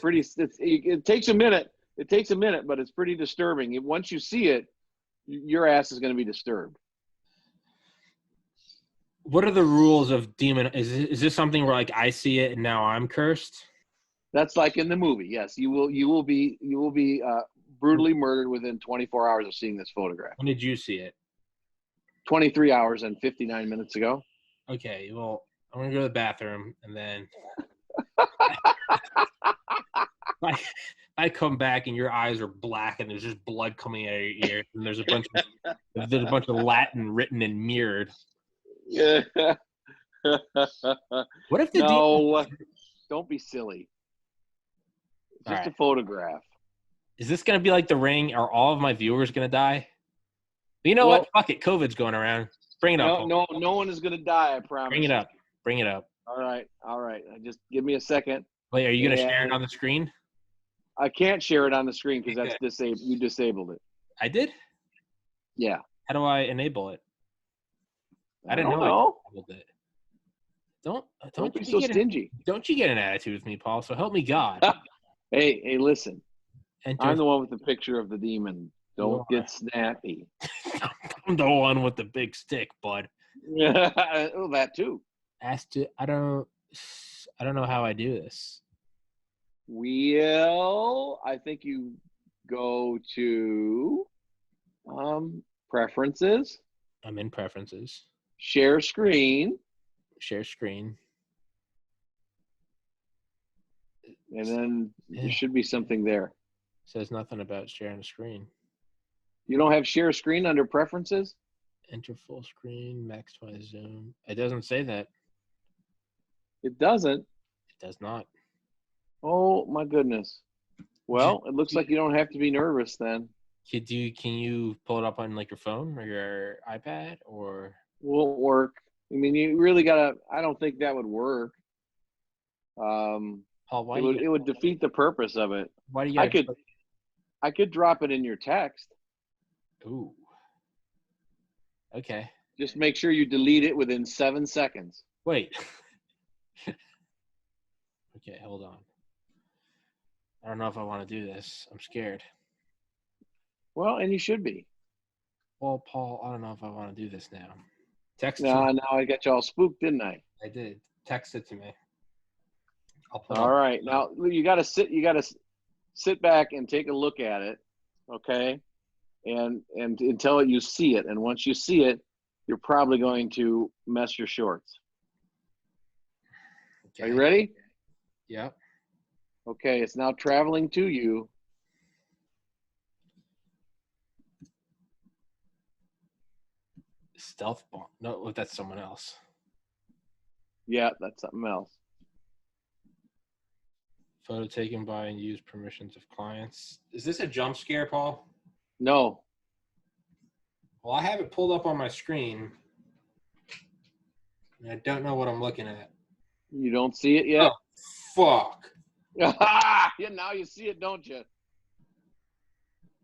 takes a minute. It takes a minute, but it's pretty disturbing. Once you see it, your ass is going to be disturbed. What are the rules of demon? Is this something where like I see it and now I'm cursed? That's like in the movie. Yes, you will be brutally murdered within 24 hours of seeing this photograph. When did you see it? 23 hours and 59 minutes ago. Okay, well, I'm gonna go to the bathroom and then I come back and your eyes are black and there's just blood coming out of your ears and there's a bunch of Latin written and mirrored. Yeah. What if the No, don't be silly. It's just right. a photograph. Is this going to be like The Ring? Are all of my viewers going to die? You know what? Fuck it. COVID's going around. Bring it up. No one is going to die, I promise. Bring it up. All right. Just give me a second. Wait, are you going to share it on the screen? I can't share it on the screen because that's disabled. You disabled it. I did? Yeah. How do I enable it? I didn't know I disabled it. Don't be so stingy. Don't you get an attitude with me, Paul? So help me God. Hey, listen. I'm the one with the picture of the demon. Don't get snappy. I'm the one with the big stick, bud. Oh, that too. I don't know how I do this. Well, I think you go to preferences. I'm in preferences. Share screen. And then there should be something there. It says nothing about sharing a screen. You don't have share screen under preferences? Enter full screen, maximize zoom. It doesn't say that. It doesn't? It does not. Oh, my goodness. Well, it looks like you don't have to be nervous then. Can you pull it up on like your phone or your iPad or? Won't work. I mean, you really gotta. I don't think that would work. Paul, why it would defeat the purpose of it. Why do you? I could drop it in your text. Ooh. Okay. Just make sure you delete it within 7 seconds. Wait. Okay, hold on. I don't know if I want to do this. I'm scared. Well, and you should be. Well, Paul, I don't know if I want to do this now. Text. No, I got you all spooked, didn't I? I did. Text it to me. All right. Now you got to sit back and take a look at it, okay? And until you see it, and once you see it, you're probably going to mess your shorts. Okay. Are you ready? Yeah. Okay, it's now traveling to you. Stealth bomb. No, that's someone else. Yeah, that's something else. Photo taken by and use permissions of clients. Is this a jump scare, Paul? No. Well, I have it pulled up on my screen. And I don't know what I'm looking at. You don't see it yet? Oh, fuck. Yeah, now you see it, don't you?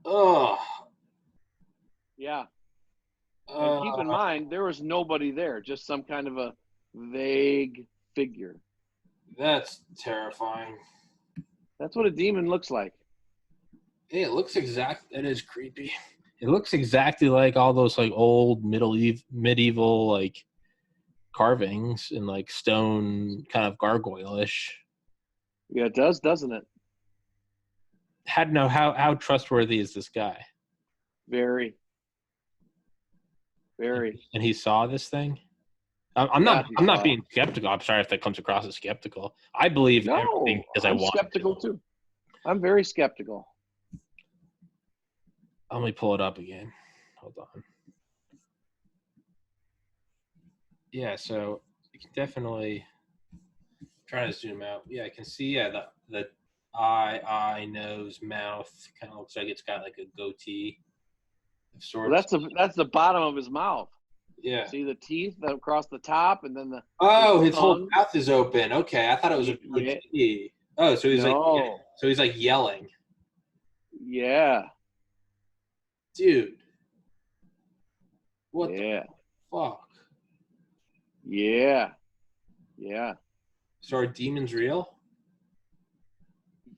Oh. Yeah. And keep in mind, there was nobody there, just some kind of a vague figure. That's terrifying. That's what a demon looks like. Hey, it looks it is creepy. It looks exactly like all those like old medieval like carvings in like stone, kind of gargoyle-ish. Yeah, it does, doesn't it? How trustworthy is this guy? Very. Very. And he saw this thing? I'm not being skeptical. I'm sorry if that comes across as skeptical. I believe everything because I want. I'm skeptical too. I'm very skeptical. Let me pull it up again. Hold on. Yeah, so you can definitely try to zoom out. Yeah, I can see the eye, nose, mouth. Kind of looks like it's got like a goatee of sorts. Well, that's the bottom of his mouth. Yeah. See the teeth across the top, and then his whole mouth is open. Okay, I thought it was a goatee. Oh, so he's like yelling. Yeah. Dude. What the fuck? Yeah. Yeah. So are demons real?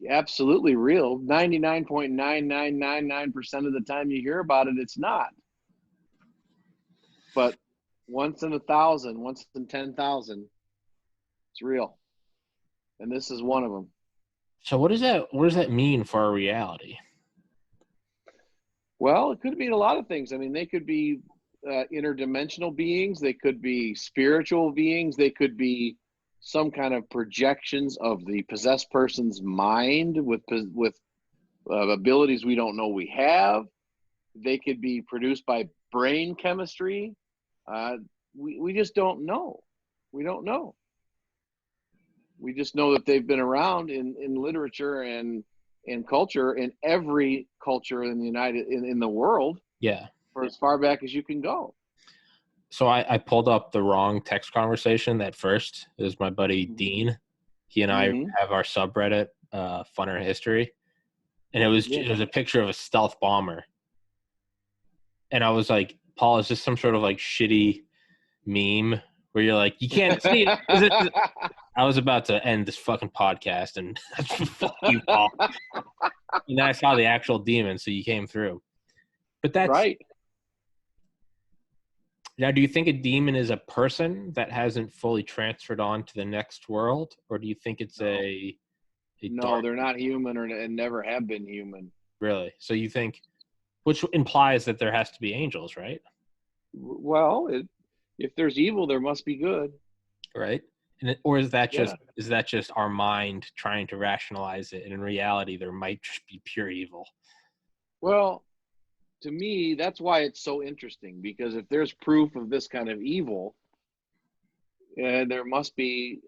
Absolutely real. 99.9999% of the time you hear about it, it's not. But once in 1,000, once in 10,000, it's real. And this is one of them. So what does that mean for our reality? Well, it could mean a lot of things. I mean, they could be interdimensional beings. They could be spiritual beings. They could be some kind of projections of the possessed person's mind with abilities we don't know we have. They could be produced by brain chemistry. We just don't know. We don't know. We just know that they've been around in literature and in culture, in every culture in the world. Yeah. For as far back as you can go. So I pulled up the wrong text conversation at first. It was my buddy Dean. He and I have our subreddit, Funner History, and it was a picture of a stealth bomber. And I was like, Paul, is this some sort of like shitty meme where you're like, you can't see it? I was about to end this fucking podcast, and fuck you, Paul. And then I saw the actual demon, so you came through. But that's right. Now, do you think a demon is a person that hasn't fully transferred on to the next world, or do you think it's a no, they're not human and never have been human. Really? So you think, which implies that there has to be angels, right? Well, if there's evil, there must be good, right? Or is that just our mind trying to rationalize it, and in reality, there might just be pure evil? Well, to me, that's why it's so interesting, because if there's proof of this kind of evil, there must be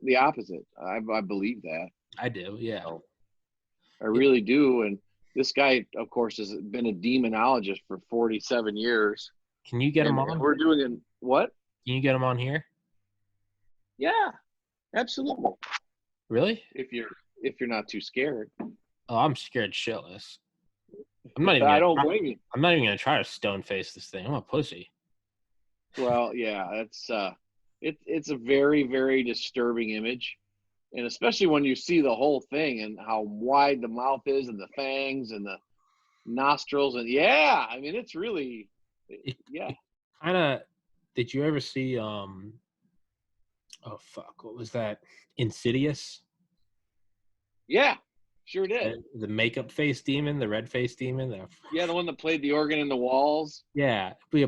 the opposite. I believe that. I do, yeah. I really do. And this guy, of course, has been a demonologist for 47 years. Can you get him on? We're doing it. What? Can you get him on here? Yeah, absolutely. Really? If you're not too scared. Oh, I'm scared shitless. I don't blame you. I'm not even gonna try to stone face this thing. I'm a pussy. Well, yeah, it's a very, very disturbing image, and especially when you see the whole thing and how wide the mouth is and the fangs and the nostrils, and I mean, it's really, Kind of. Did you ever see oh fuck, what was that? Insidious? Yeah. Sure did. The makeup face demon, the red face demon. The one that played the organ in the walls. Yeah, but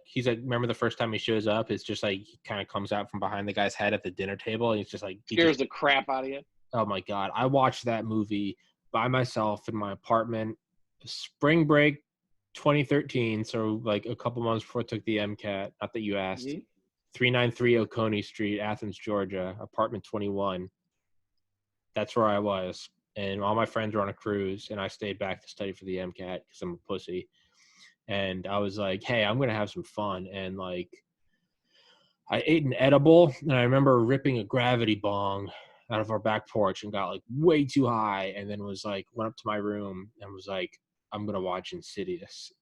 he's like, remember the first time he shows up? It's just like he kind of comes out from behind the guy's head at the dinner table, and he's just like scares the crap out of you. Oh my god, I watched that movie by myself in my apartment, spring break, 2013. So like a couple months before I took the MCAT. Not that you asked. 393 Oconee Street, Athens, Georgia, apartment 21. That's where I was. And all my friends were on a cruise, and I stayed back to study for the MCAT because I'm a pussy. And I was like, hey, I'm going to have some fun. And, like, I ate an edible, and I remember ripping a gravity bong out of our back porch and got, like, way too high, and then was like, went up to my room and was like, I'm going to watch Insidious.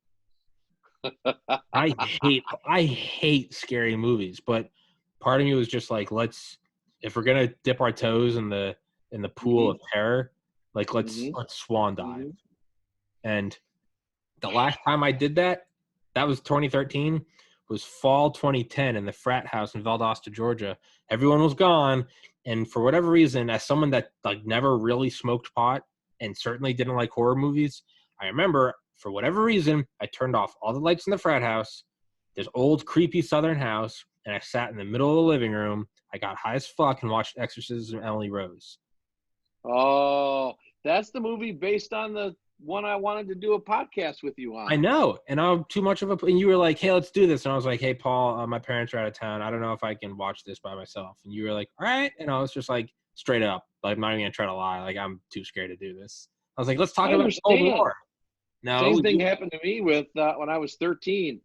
I hate scary movies, but part of me was just like, if we're going to dip our toes in the pool of terror, like let's swan dive. And the last time I did that was 2013, was fall 2010 in the frat house in Valdosta, Georgia. Everyone was gone, and for whatever reason, as someone that like never really smoked pot and certainly didn't like horror movies, I remember for whatever reason I turned off all the lights in the frat house, this old creepy southern house, and I sat in the middle of the living room. I got high as fuck and watched Exorcism of Emily Rose. Oh, that's the movie based on the one I wanted to do a podcast with you on. I know, and I'm too much of and you were like, hey, let's do this. And I was like, hey, Paul, my parents are out of town. I don't know if I can watch this by myself. And you were like, all right. And I was just like, straight up, like, I'm not even going to try to lie. Like, I'm too scared to do this. I was like, let's talk about Cold War. No, same thing happened to me with when I was 13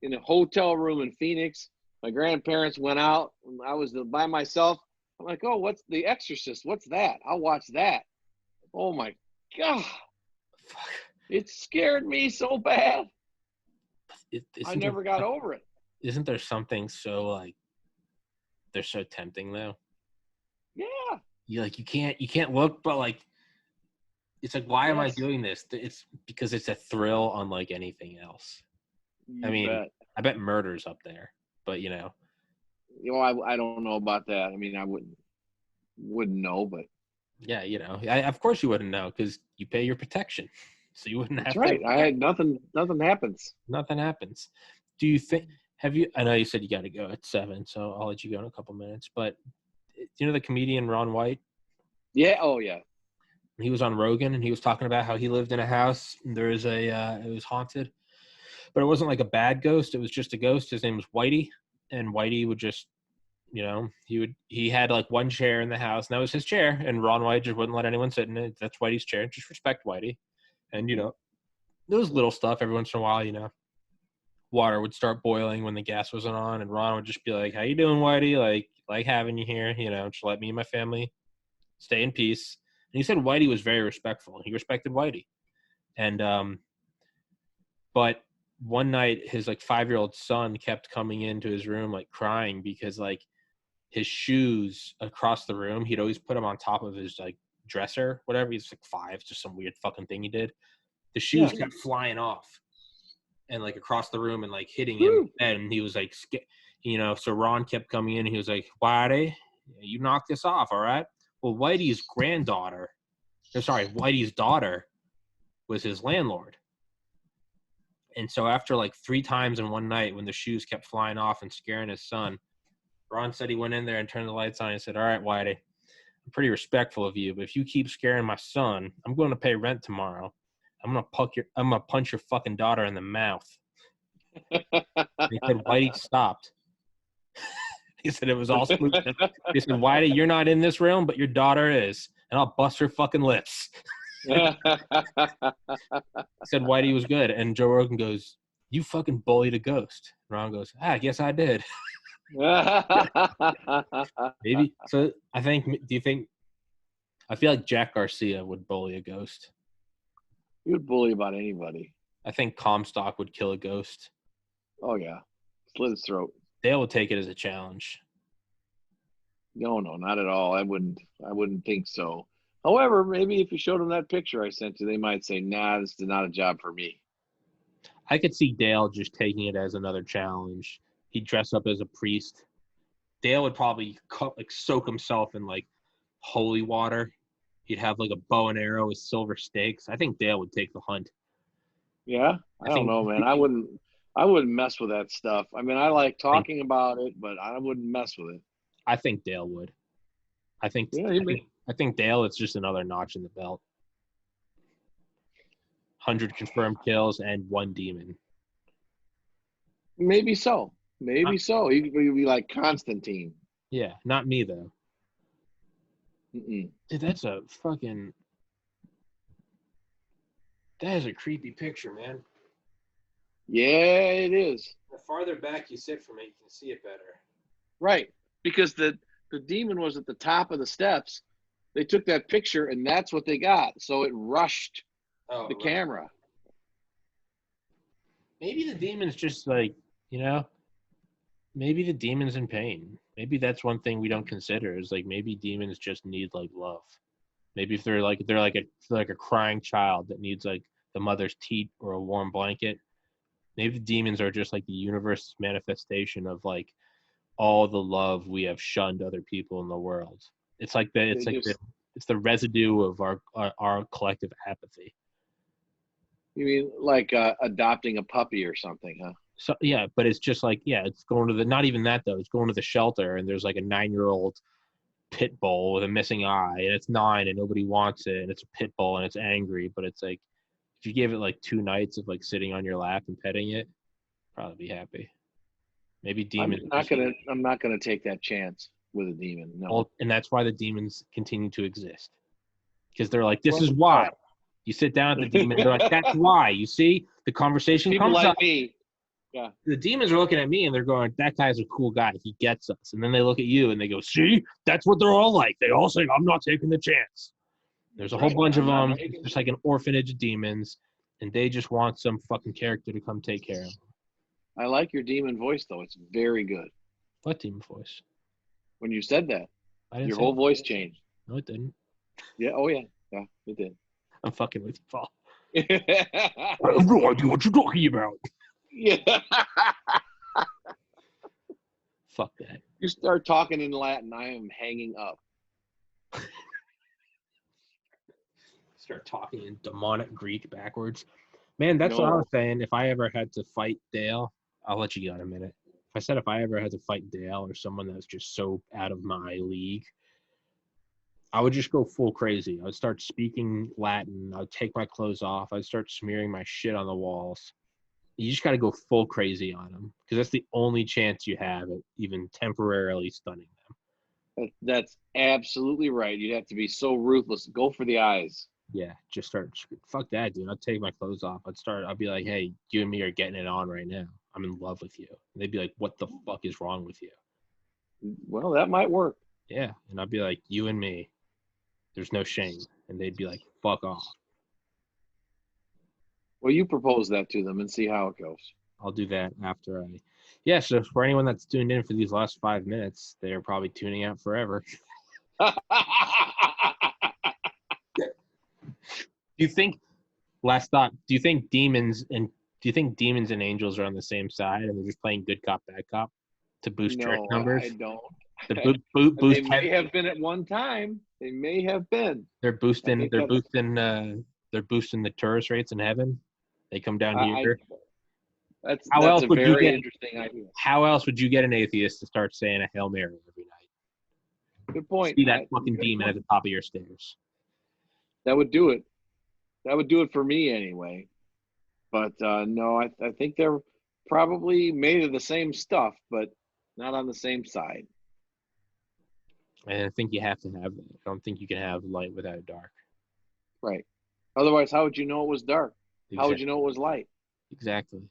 in a hotel room in Phoenix. My grandparents went out, and I was by myself. I'm like, oh, what's The Exorcist? What's that? I'll watch that. Oh, my God. It scared me so bad. I never got over it. Isn't there something so, like, they're so tempting, though? Yeah. You can't look, but, like, it's like, why am I doing this? It's because it's a thrill unlike anything else. I bet murder's up there, but, you know. I don't know about that. I mean, I wouldn't know, but. Yeah, you know, of course you wouldn't know because you pay your protection, so you wouldn't have. That's right. I had nothing. Nothing happens. Nothing happens. Do you think? I know you said you got to go at 7, so I'll let you go in a couple minutes. But do you know the comedian Ron White? Yeah. Oh, yeah. He was on Rogan, and he was talking about how he lived in a house. And there is it was haunted, but it wasn't like a bad ghost. It was just a ghost. His name was Whitey, and Whitey would just, he had like one chair in the house, and that was his chair. And Ron White just wouldn't let anyone sit in it. That's Whitey's chair. Just respect Whitey. And there was little stuff every once in a while. Water would start boiling when the gas wasn't on, and Ron would just be like, "How you doing, Whitey? Like having you here. Just let me and my family stay in peace." And he said Whitey was very respectful, and he respected Whitey. And but one night his like 5-year-old son kept coming into his room like crying because like his shoes across the room, he'd always put them on top of his like dresser, whatever. He's like 5, just some weird fucking thing he did. The shoes kept flying off and like across the room and like hitting him. And he was like, so Ron kept coming in and he was like, Whitey, you knock this off, all right? Well, Whitey's daughter was his landlord. And so after like 3 times in one night when the shoes kept flying off and scaring his son, Ron said he went in there and turned the lights on and said, all right, Whitey, I'm pretty respectful of you, but if you keep scaring my son, I'm going to pay rent tomorrow. I'm gonna punch your fucking daughter in the mouth. He said, Whitey stopped. He said it was all smooth. He said, Whitey, you're not in this realm, but your daughter is, and I'll bust her fucking lips. He said Whitey was good, and Joe Rogan goes, you fucking bullied a ghost. Ron goes, I guess I did. Maybe. So I feel like Jack Garcia would bully a ghost. He would bully about anybody. I think Comstock would kill a ghost. Oh yeah, slit his throat. Dale would take it as a challenge. No, not at all. I wouldn't think so. However, maybe if you showed them that picture I sent you, they might say, nah, this is not a job for me. I could see Dale just taking it as another challenge. He'd dress up as a priest. Dale would probably soak himself in like holy water. He'd have like a bow and arrow with silver stakes. I think Dale would take the hunt. Yeah, I don't know, man. I wouldn't mess with that stuff. I mean, I like talking about it, but I wouldn't mess with it. I think Dale would. I think Dale, it's just another notch in the belt. 100 confirmed kills and 1 demon. Maybe so. Maybe so. He could be like Constantine. Yeah, not me though. Mm-mm. Dude, that is a creepy picture, man. Yeah, it is. The farther back you sit from it, you can see it better. Right, because the demon was at the top of the steps. They took that picture, and that's what they got. So it rushed the camera. Maybe the demon's just like, maybe the demon's in pain. Maybe that's one thing we don't consider is like maybe demons just need like love. Maybe if they're like a crying child that needs like the mother's teat or a warm blanket. Maybe the demons are just like the universe's manifestation of like all the love we have shunned other people in the world. It's like it's the residue of our collective apathy. You mean like adopting a puppy or something, huh? So yeah, but it's just like it's going to not even that though. It's going to the shelter and there's like a 9-year-old pit bull with a missing eye and it's 9 and nobody wants it and it's a pit bull and it's angry, but it's like if you gave it like 2 nights of like sitting on your lap and petting it, probably be happy. Maybe demons. I'm not gonna take that chance with a demon. No. Well, and that's why the demons continue to exist because they're like, this is why. You sit down at the demon, they're like, that's why. You see, the conversation comes up. Me. Yeah. The demons are looking at me and they're going, that guy's a cool guy. He gets us. And then they look at you and they go, see, that's what they're all like. They all say, I'm not taking the chance. There's a whole bunch of them. It's just like an orphanage of demons. And they just want some fucking character to come take care of them. I like your demon voice, though. It's very good. What demon voice? When you said that, your whole voice changed. No, it didn't. Yeah. Oh, yeah. Yeah, it did. I'm fucking with you, Paul. I have no idea what you're talking about. Yeah. Fuck that. You start talking in Latin, I am hanging up. Start talking in demonic Greek backwards. Man, that's what I was saying. If I ever had to fight Dale, I'll let you go in a minute. I said if I ever had to fight Dale or someone that's just so out of my league, I would just go full crazy. I would start speaking Latin. I would take my clothes off. I'd start smearing my shit on the walls. You just got to go full crazy on them because that's the only chance you have at even temporarily stunning them. That's absolutely right. You'd have to be so ruthless. Go for the eyes. Yeah, just start. Fuck that, dude. I'd take my clothes off. I'd be like, hey, you and me are getting it on right now. I'm in love with you. And they'd be like, what the fuck is wrong with you? Well, that might work. Yeah. And I'd be like, you and me, there's no shame. And they'd be like, fuck off. Well, you propose that to them and see how it goes. I'll do that after I. Yeah, so for anyone that's tuned in for these last 5 minutes, they're probably tuning out forever. Do you think, last thought, do you think demons and angels are on the same side and they're just playing good cop, bad cop to boost church numbers? I don't. Boost they may have been at one time. They may have been. They're boosting the tourist rates in heaven. They come down here. That's a very interesting idea. How else would you get an atheist to start saying a Hail Mary every night? Good point. See that fucking demon at the top of your stairs. That would do it. That would do it for me anyway. But no, I think they're probably made of the same stuff, but not on the same side. And I think you have to have that. I don't think you can have light without dark. Right. Otherwise, how would you know it was dark? Exactly. How would you know it was light? Exactly.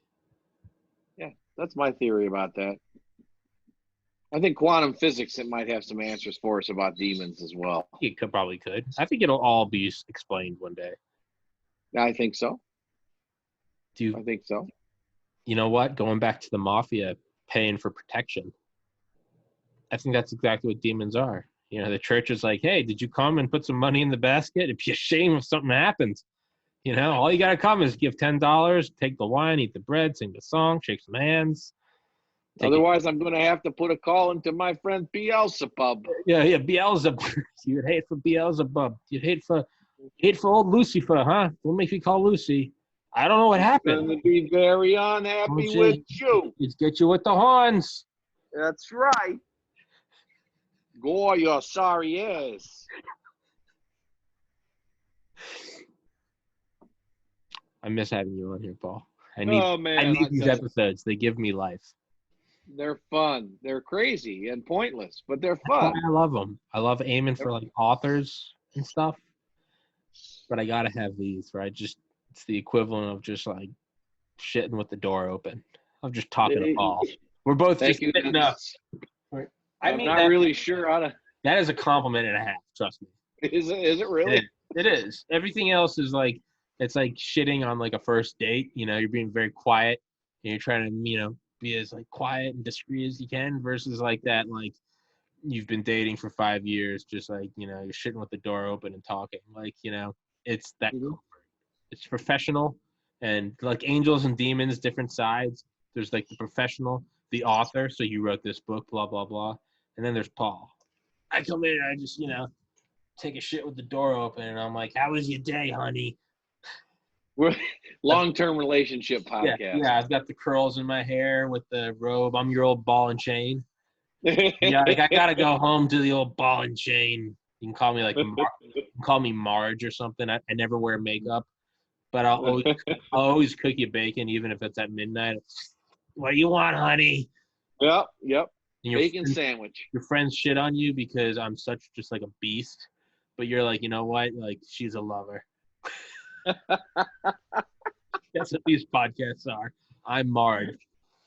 Yeah, that's my theory about that. I think quantum physics might have some answers for us about demons as well. It probably could. I think it'll all be explained one day. I think so. I think so. You know what? Going back to the mafia paying for protection. I think that's exactly what demons are. You know, the church is like, hey, did you come and put some money in the basket? It'd be a shame if something happens. You know, all you got to come is give $10, take the wine, eat the bread, sing the song, shake some hands. Otherwise, I'm going to have to put a call into my friend Beelzebub. Yeah, Beelzebub. You would hate for Beelzebub. You'd hate for old Lucifer, huh? What makes you call Lucy? I don't know what happened. I'm going to be very unhappy with you. Let's get you with the horns. That's right. Gore your sorry ass. I miss having you on here, Paul. I need these episodes. They give me life. They're fun. They're crazy and pointless, but they're fun. I love them. I love aiming for like authors and stuff. But I gotta have these, right? It's the equivalent of just like shitting with the door open. I'm just talking to Paul. We're both just sitting up. I'm not really sure how to. That is a compliment and a half. Trust me. Is it really? It is. Everything else is like, it's like shitting on like a first date. You know, you're being very quiet and you're trying to, you know, be as like quiet and discreet as you can versus like that, like you've been dating for 5 years, just like, you know, you're shitting with the door open and talking. Like, you know, it's that comfort. It's professional and like angels and demons, different sides. There's like the professional, the author. So you wrote this book, blah, blah, blah. And then there's Paul. I come in and I just, you know, take a shit with the door open and I'm like, how was your day, honey? We're long-term relationship podcast. Yeah, I've got the curls in my hair with the robe. I'm your old ball and chain. Yeah, like I gotta go home to the old ball and chain. You can call me like call me Marge or something. I never wear makeup, but I'll always cook you bacon, even if it's at midnight. What do you want, honey? Yep. Bacon sandwich. Your friends shit on you because I'm such just like a beast, but you're like, you know what? Like she's a lover. That's what these podcasts are. I'm Marge.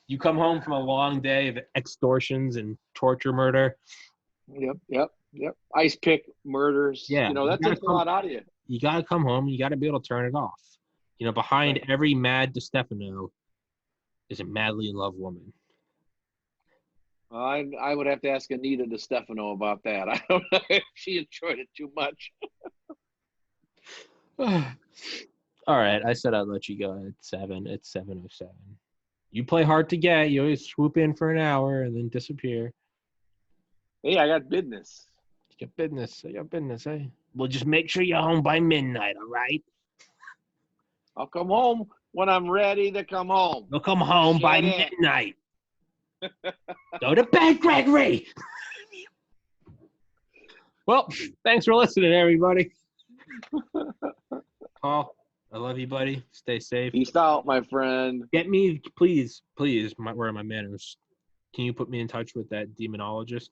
You come home from a long day of extortions and torture murder. Yep. Ice pick murders. Yeah. You know, that takes a lot out of you. You got to come home. You got to be able to turn it off. You know, behind every mad DeStefano is a madly in love woman. I would have to ask Anita DeStefano about that. I don't know if she enjoyed it too much. All right, I said I'd let you go at 7. It's 7:07. You play hard to get. You always swoop in for an hour and then disappear. Hey, I got business. You got business. I got business, hey? Well, just make sure you're home by midnight, all right? I'll come home when I'm ready to come home. You'll come home by midnight. Go to bed, Gregory! Well, thanks for listening, everybody. Paul, I love you, buddy. Stay safe. Peace out, my friend. Get me, please, where are my manners? Can you put me in touch with that demonologist?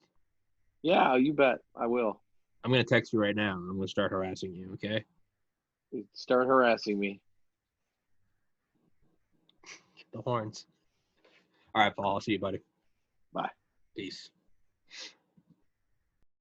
Yeah, you bet. I will. I'm going to text you right now. I'm going to start harassing you, okay? Start harassing me. Get the horns. All right, Paul. I'll see you, buddy. Bye. Peace.